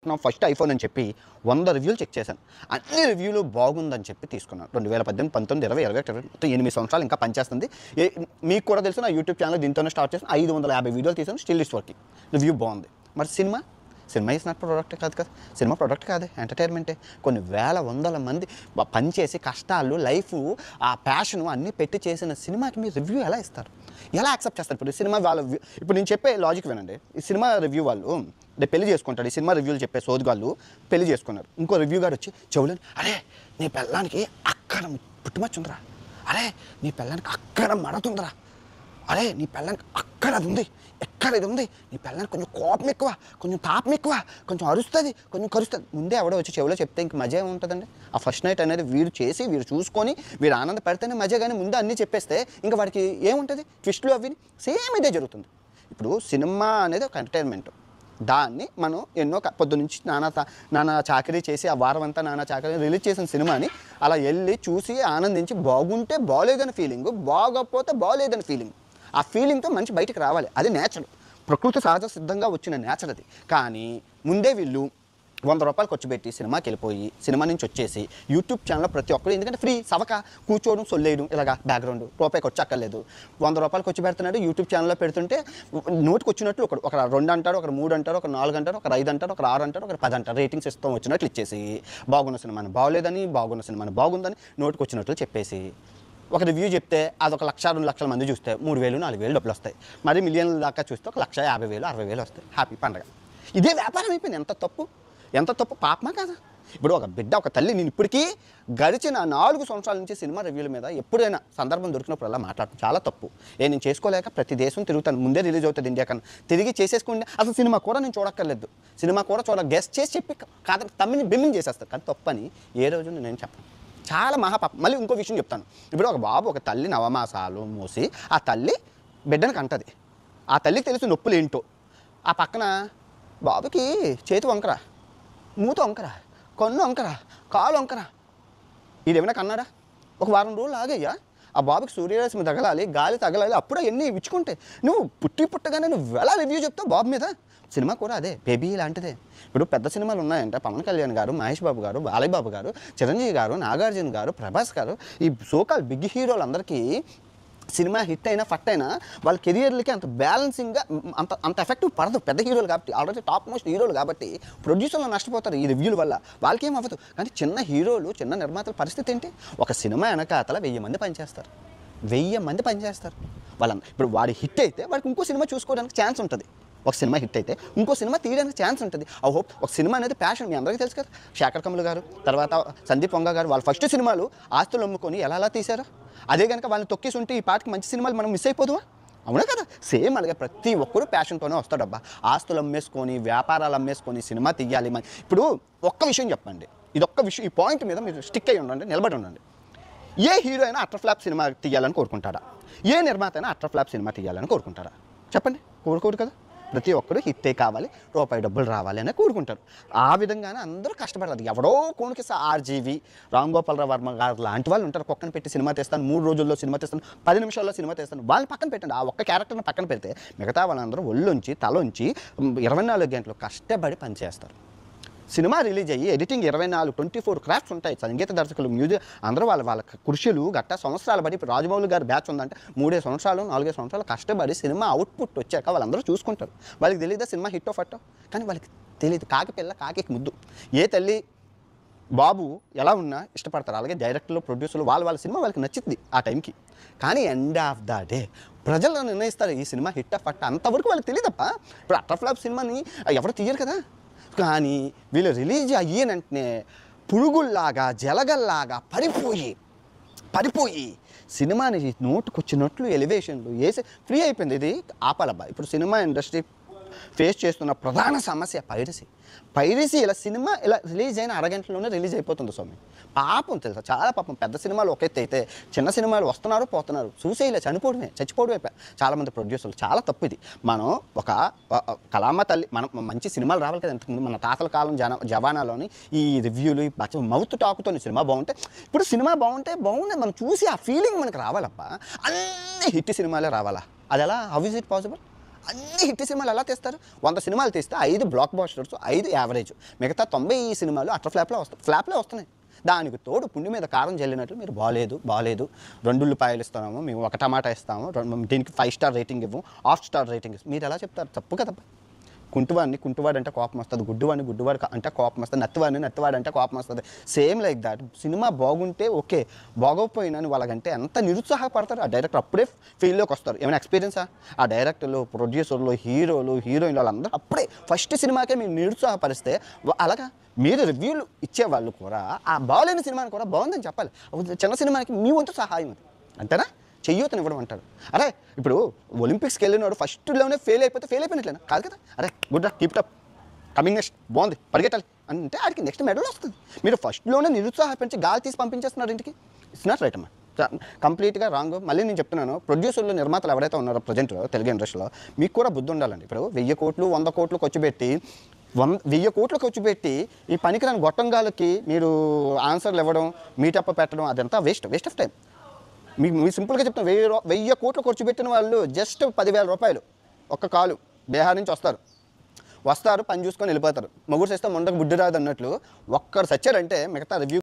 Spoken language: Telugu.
నా ఫస్ట్ ఐఫోన్ అని చెప్పి 100 రివ్యూలు చెక్ చేశాను. అన్ని రివ్యూలు బాగుందని చెప్పి తీసుకున్నాను. 2018, 19, 20, 21, మొత్తం 8 సంవత్సరాలు ఇంకా పనిచేస్తుంది. మీకు కూడా తెలుసు, నా యూట్యూబ్ ఛానల్ దీంతోనే స్టార్ట్ చేశాను. 550 వీడియోలు తీసాను, స్టిల్ ఇట్స్ వర్కింగ్. రివ్యూ బాగుంది. మరి సినిమా ఇస్ నాట్ ప్రొడక్ట్ కాదు కదా. సినిమా ప్రొడక్ట్ కాదే, ఎంటర్టైన్మెంటే. కొన్ని వేల వందల మంది పనిచేసి కష్టాలు, లైఫ్, ఆ ప్యాషను అన్నీ పెట్టి చేసిన సినిమాకి మీరు రివ్యూ ఎలా ఇస్తారు, ఎలా యాక్సెప్ట్ చేస్తారు? ఇప్పుడు సినిమా వాళ్ళు, ఇప్పుడు నేను చెప్పే లాజిక్ వినండి. ఈ సినిమా రివ్యూ వాళ్ళు పెళ్లి చేసుకుంటాడు, ఈ సినిమా రివ్యూలు చెప్పే సోదుగాళ్ళు పెళ్లి చేసుకున్నారు. ఇంకో రివ్యూ గారు వచ్చి చెవులని, అరే నీ పెళ్ళానికి అక్కడ పుట్టుమచ్చుందిరా, అరే నీ పెళ్ళానికి అక్కడ మడతుందిరా, అరే నీ పెళ్ళానికి అక్కడ అది ఉంది, ఎక్కడ ఇది ఉంది, నీ పెళ్ళానికి కొంచెం కోపం ఎక్కువ, కొంచెం తాపం ఎక్కువ, కొంచెం అరుస్తుంది, కొంచెం కరుస్తుంది. ముందే ఎవడో వచ్చి చెవిలో చెప్తే ఇంక మజా ఏముంటుందండి? ఆ ఫస్ట్ నైట్ అనేది వీరు చేసి, వీరు చూసుకొని, వీరు ఆనంద పెడితేనే మజా. కానీ ముందు అన్నీ చెప్పేస్తే ఇంకా వాడికి ఏముంటుంది? ట్విస్టులు అవి సేమ్ ఇదే జరుగుతుంది. ఇప్పుడు సినిమా అనేది ఒక ఎంటర్టైన్మెంట్. దాన్ని మనం ఎన్నో పొద్దునుంచి నానా చాకరీ చేసి, ఆ వారం అంతా నానా చాకరీ రిలీజ్ చేసిన సినిమాని అలా వెళ్ళి చూసి ఆనందించి, బాగుంటే బాగోలేదని ఫీలింగ్, బాగోకపోతే బాగోలేదని ఫీలింగ్, ఆ ఫీలింగ్తో మంచి బయటికి రావాలి. అది నేచర్, ప్రకృతి సహజ సిద్ధంగా వచ్చిన నేచర్ అది. కానీ ముందే వీళ్ళు 100 రూపాయలు ఖర్చు పెట్టి సినిమాకి వెళ్ళిపోయి, సినిమా నుంచి వచ్చేసి యూట్యూబ్ ఛానల్లో ప్రతి ఒక్కరు, ఎందుకంటే ఫ్రీ సవక కూర్చోవడం, సొల్లేయడం, ఇలాగా బ్యాక్గ్రౌండ్ రూపాయి ఖర్చు అక్కర్లేదు. 100 రూపాయలు ఖర్చు పెడుతున్నాడు, యూట్యూబ్ ఛానల్లో పెడుతుంటే నోటికి వచ్చినట్లు ఒక 2 అంటారు, ఒక 3 అంటారు, ఒక 4 అంటారు, ఒక 5 అంటారు, ఒక 6 అంటారు, ఒక 10 అంటారు. రేటింగ్స్ ఇస్తాం వచ్చినట్లు ఇచ్చేసి, బాగున్న సినిమాని బాగోలేదని, బాగున్న సినిమాని బాగుందని నోటికి వచ్చినట్లు చెప్పేసి, ఒక రివ్యూ చెప్తే అది 1 లక్ష 2 లక్షల మంది చూస్తే 3000 4000 డబ్బులు వస్తాయి. మరి మిలియన్ల దాకా చూస్తే 1,50,000 60,000 వస్తాయి. హ్యాపీ పండగ. ఇదే వ్యాపారం అయిపోయింది. ఎంత తప్పు, పాపమా కాదా? ఇప్పుడు ఒక బిడ్డ, ఒక తల్లి, నేను ఇప్పటికీ గడిచిన 4 సంవత్సరాల నుంచి సినిమా రివ్యూల మీద ఎప్పుడైనా సందర్భం దొరికినప్పుడు అలా మాట్లాడటం చాలా తప్పు. నేను చేసుకోలేక ప్రతి దేశం తిరుగుతాను. ముందే రిలీజ్ అవుతుంది ఇండియా కన్నా, తిరిగి చేసేసుకుంటే అసలు సినిమా కూడా నేను చూడక్కర్లేదు. సినిమా కూడా గెస్ట్ చేసి చెప్పి కాదు తమ్మిని బిమ్మిని చేసేస్తారు. కానీ తప్పని ఏ రోజు నేను చెప్పను. చాలా మహాపాపం. మళ్ళీ ఇంకో విషయం చెప్తాను. ఇప్పుడు ఒక బాబు, ఒక తల్లి నవమాసాలు మోసి ఆ తల్లి బిడ్డను కంటది. ఆ తల్లికి తెలుసు నొప్పులు ఏంటో. ఆ పక్కన బాబుకి చేతి వంకర, మూత వంకర, కన్ను వంకర, కాలు వంకర. ఇదేమైనా కన్నాడా? ఒక వారం రోజులు ఆగయ్యా, ఆ బాబుకి సూర్యరశ్మి తగలాలి, గాలి తగలాలి, అప్పుడే ఎన్ని ఇచ్చుకుంటే నువ్వు పుట్టగానే నువ్వు ఎలా రివ్యూ చెప్తావు బాబు మీద? సినిమా కూడా అదే, బేబీ లాంటిదే. ఇప్పుడు పెద్ద సినిమాలు ఉన్నాయంటే పవన్ కళ్యాణ్ గారు, మహేష్ బాబు గారు, బాలయ్య బాబు గారు, చిరంజీవి గారు, నాగార్జున గారు, ప్రభాస్ గారు, ఈ సోకాల్ బిగ్ హీరోలందరికీ సినిమా హిట్ అయినా ఫట్ అయినా వాళ్ళ కెరియర్లకి అంత బ్యాలెన్సింగ్గా అంత ఎఫెక్టివ్ పడదు. పెద్ద హీరోలు కాబట్టి, ఆల్రెడీ టాప్ మోస్ట్ హీరోలు కాబట్టి ప్రొడ్యూసర్లు నష్టపోతారు ఈ రివ్యూల వల్ల. వాళ్ళకి ఏం అవ్వదు. కానీ చిన్న హీరోలు, చిన్న నిర్మాతల పరిస్థితి ఏంటి? ఒక సినిమా వెనకాతల 1000 మంది పనిచేస్తారు. 1000 మంది పనిచేస్తారు. ఇప్పుడు వాడి హిట్ అయితే వాడికి ఇంకో సినిమా చూసుకోవడానికి ఛాన్స్ ఉంటుంది. ఒక సినిమా హిట్ అయితే ఇంకో సినిమా తీయడానికి ఛాన్స్ ఉంటుంది. ఆ హోప్, ఒక సినిమా అనేది ప్యాషన్, మీ అందరికీ తెలుసు కదా. శేఖర్ కమల్ గారు, తర్వాత సందీప్ వంగ గారు, వాళ్ళ ఫస్ట్ సినిమాలు ఆస్తులు అమ్ముకొని ఎలా తీశారు. అదే కనుక వాళ్ళని తొక్కేసి ఉంటే ఈ పాటికి మంచి సినిమాలు మనం మిస్ అయిపోదువా? అవునా కదా? సేమ్ అలాగే ప్రతి ఒక్కరు ప్యాషన్తోనే వస్తాడబ్బా. ఆస్తులు అమ్మేసుకొని, వ్యాపారాలు అమ్మేసుకొని సినిమా తీయాలి. ఇప్పుడు ఒక్క విషయం చెప్పండి, ఇదొక్క విషయం, ఈ పాయింట్ మీద మీరు స్టిక్ అయ్యి ఉండండి, నిలబడి ఉండండి. ఏ హీరో అయినా అట్టర్ ఫ్లాప్ సినిమా తీయాలని కోరుకుంటాడా? ఏ నిర్మాత అయినా అట్టర్ ఫ్లాప్ సినిమా తీయాలని కోరుకుంటారా? చెప్పండి, కోరుకోరు కదా. ప్రతి ఒక్కరు హిట్టే కావాలి, రూపాయి డబ్బులు రావాలి అని కోరుకుంటారు. ఆ విధంగానే అందరూ కష్టపడతారు. ఎవడో కోణికి ఆర్జీవి, రామ్ గోపాల్ వర్మ గారు లాంటి వాళ్ళు ఉంటారు. కుక్కను పెట్టి సినిమా తీస్తాను, 3 రోజుల్లో సినిమా తీస్తాను, 10 నిమిషాల్లో సినిమా తీస్తాను. వాళ్ళని పక్కన పెట్టండి. ఆ ఒక్క క్యారెక్టర్ని పక్కన పెడితే మిగతా వాళ్ళందరూ ఒళ్ళొంచి తలొంచి 24 గంటలు కష్టపడి పనిచేస్తారు. సినిమా రిలీజ్ అయ్యి ఎడిటింగ్ 24 క్రాఫ్ట్స్ ఉంటాయి. సంగీత దర్శకులు, మ్యూజిక్, అందరూ వాళ్ళ కృషులు గట్ట సంవత్సరాలు పడి, ఇప్పుడు రాజమౌళి గారి బ్యాచ్ ఉందంటే 3 సంవత్సరాలు 4 సంవత్సరాలు కష్టపడి సినిమా అవుట్పుట్ వచ్చాక వాళ్ళందరూ చూసుకుంటారు. వాళ్ళకి తెలియదా సినిమా హిట్టో ఫట్టో? కానీ వాళ్ళకి తెలియదు. కాకి పిల్ల కాకి ముద్దు. ఏ తల్లి బాబు ఎలా ఉన్నా ఇష్టపడతారు. అలాగే డైరెక్టర్లు, ప్రొడ్యూసర్లు వాళ్ళ సినిమా వాళ్ళకి నచ్చింది ఆ టైంకి. కానీ ఎండ్ ఆఫ్ ద డే ప్రజలు నిర్ణయిస్తారు ఈ సినిమా హిట్టా ఫట్టా. అంతవరకు వాళ్ళకి తెలియదప్ప. ఇప్పుడు అట్టర్ ఫ్లాప్ సినిమాని ఎవరు తీయరు కదా. కానీ వీళ్ళు రిలీజ్ అయ్యేనంటనే పురుగుల్లాగా, జలగల్లాగా పడిపోయి సినిమాని నోటుకొచ్చినట్లు ఎలివేషన్లు వేసి ఫ్రీ అయిపోయింది. ఇది ఆపాలబ్బా. ఇప్పుడు సినిమా ఇండస్ట్రీ ఫేస్ చేస్తున్న ప్రధాన సమస్య పైరసీ. ఇలా సినిమా ఇలా రిలీజ్ అయిన అరగంటలోనే రిలీజ్ అయిపోతుంది స్వామి. పాపం తెలుసా, చాలా పాపం. పెద్ద సినిమాలు ఒక ఎత్తు అయితే చిన్న సినిమాలు వస్తున్నారు పోతున్నారు, చూసే ఇలా చచ్చిపోవడమే చాలామంది ప్రొడ్యూసర్లు. చాలా తప్పు ఇది. మనం ఒక కళామ తల్లి, మనం మంచి సినిమాలు రావాలి కదా. ఇంతకుముందు మన తాతల కాలం జవానాలోని ఈ రివ్యూలు, మౌత్ టాకుతో సినిమా బాగుంటే, ఇప్పుడు సినిమా బాగుంటే మనం చూసి ఆ ఫీలింగ్ మనకు రావాలప్ప. అన్ని హిట్ సినిమాలే రావాలా? అది ఎలా? How is it possible? అన్ని హిట్ సినిమాలు ఎలా తీస్తారు? 100 సినిమాలు తీస్తే 5 బ్లాక్ బాస్టర్స్, 5 యావరేజ్, మిగతా 90 సినిమాలు అట్టర్ ఫ్లాప్లో వస్తున్నాయి. దానికి తోడు పుండి మీద కారం జల్లినట్లు మీరు బాలేదు 2 ఉల్లిపాయలు ఇస్తున్నాము, మేము 1 టమాటా ఇస్తాము, దీనికి 5 స్టార్ రేటింగ్ ఇవ్వం, 8 స్టార్ రేటింగ్ ఇస్తాం. మీరు ఎలా చెప్తారు? తప్పు కదా. కుంటువాడు అంటే కోపం వస్తుంది, గుడ్డివాడు అంటే కోపం వస్తుంది, నత్తివాడు అంటే కోపం వస్తుంది. సేమ్ లైక్ దాట్ సినిమా బాగుంటే ఓకే, బాగోకపోయినా నువ్వు అలాగంటే ఎంత నిరుత్సాహపడతారు. ఆ డైరెక్టర్ అప్పుడే ఫీల్డ్లోకి వస్తారు. ఏమైనా ఎక్స్పీరియన్సా? ఆ డైరెక్టర్లు, ప్రొడ్యూసర్లు, హీరోలు, హీరోయిన్లు వాళ్ళందరూ అప్పుడే ఫస్ట్ సినిమాకే మీరు నిరుత్సాహపరిస్తే అలాగా మీరు రివ్యూలు ఇచ్చేవాళ్ళు కూడా ఆ బాగోలేని సినిమాని కూడా బాగుందని చెప్పాలి. చిన్న సినిమాకి మీ వంతు సహాయం అది, అంతేనా? చెయ్యూతనివ్వడం అంటారు. అరే ఇప్పుడు ఒలింపిక్స్కి వెళ్ళినాడు ఫస్ట్లోనే ఫెయిల్ అయిపోయినట్లేనా? కాదు కదా. అరే గుడ్ రా, కీప్ అప్, కమింగ్ నెక్స్ట్ బాగుంది, పరిగెట్టాలి అంటే ఆడికి నెక్స్ట్ మెడల్ వస్తుంది. మీరు ఫస్ట్లోనే నిరుత్సాహపించి గాలి తీసి పంపించేస్తున్నారు ఇంటికి. ఇట్స్ నాట్ రైట్ అమ్మా, కంప్లీట్గా రాంగ్. మళ్ళీ నేను చెప్తున్నాను, ప్రొడ్యూసర్లు, నిర్మాతలు ఎవరైతే ఉన్నారో ప్రజెంట్ తెలుగు ఇండస్ట్రీలో మీకు కూడా బుద్ధి ఉండాలండి. ఇప్పుడు 1000 కోట్లు 100 కోట్లు ఖర్చు పెట్టి 1000 కోట్లు ఖర్చు పెట్టి ఈ పనికిరాని గొట్టంగాలకి మీరు ఆన్సర్లు ఇవ్వడం, మీటప్ పెట్టడం అదంతా వేస్ట్ ఆఫ్ టైం. మీకు సింపుల్గా చెప్తాను, 1000 కోట్లు ఖర్చు పెట్టిన వాళ్ళు జస్ట్ 10,000 రూపాయలు ఒక్క కాలు బీహార్ నుంచి వస్తారు, పని చూసుకొని వెళ్ళిపోతారు. మొగుడు చేస్తే మొండకు బుడ్డి రాదు అన్నట్లు ఒక్కరు సచ్చారంటే మిగతా రివ్యూ